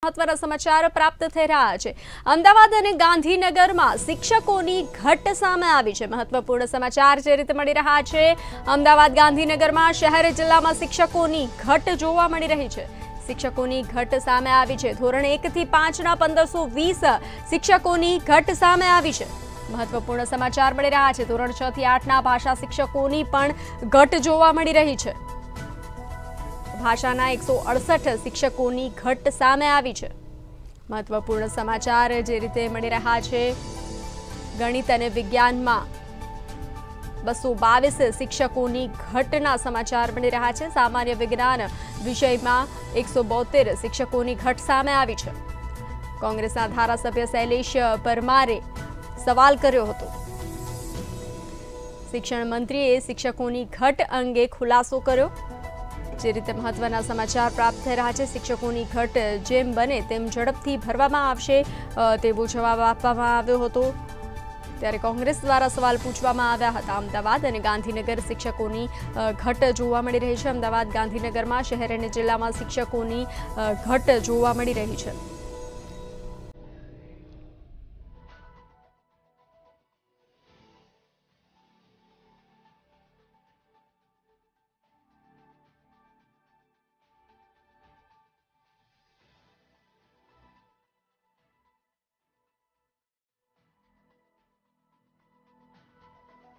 મહત્વના સમાચાર પ્રાપ્ત થઈ રહ્યા છે। અમદાવાદ અને ગાંધીનગરમાં શિક્ષકોની ઘટ સામે આવી છે। મહત્વપૂર્ણ સમાચાર જે રીતે મળી રહ્યા છે, અમદાવાદ ગાંધીનગરમાં શહેર જિલ્લામાં શિક્ષકોની ઘટ જોવા મળી રહી છે। શિક્ષકોની ઘટ સામે આવી છે। ધોરણ 1 થી 5 ના 1520 શિક્ષકોની ઘટ સામે આવી છે। મહત્વપૂર્ણ સમાચાર મળી રહ્યા છે। ધોરણ 6 થી 8 ના ભાષા શિક્ષકોની પણ ઘટ જોવા મળી રહી છે। ભાષાના 168 શિક્ષકોની ઘટ સામે આવી છે। મહત્વપૂર્ણ સમાચાર જે રીતે મળી રહ્યા છે, ગણિત અને વિજ્ઞાનમાં 222 શિક્ષકોની ઘટના સમાચાર મળી રહ્યા છે। સામાન્ય વિજ્ઞાન વિષયમાં 172 શિક્ષકોની ઘટ સામે આવી છે। કોંગ્રેસના ધારાસભ્ય શૈલેષ પરમારે સવાલ કર્યો હતો। શિક્ષણ મંત્રીએ શિક્ષકોની ઘટ અંગે ખુલાસો કર્યો। જે રીતે મહત્વના સમાચાર પ્રાપ્ત થઈ રહ્યા છે, શિક્ષકોની ઘટ જેમ બને તેમ ઝડપથી ભરવામાં આવશે તેવો જવાબ આપવામાં આવ્યો હતો। ત્યારે કોંગ્રેસ દ્વારા સવાલ પૂછવામાં આવ્યા હતા। અમદાવાદ અને ગાંધીનગર શિક્ષકોની ઘટ જોવા મળી રહી છે। અમદાવાદ ગાંધીનગરમાં શહેર અને જિલ્લામાં શિક્ષકોની ઘટ જોવા મળી રહી છે।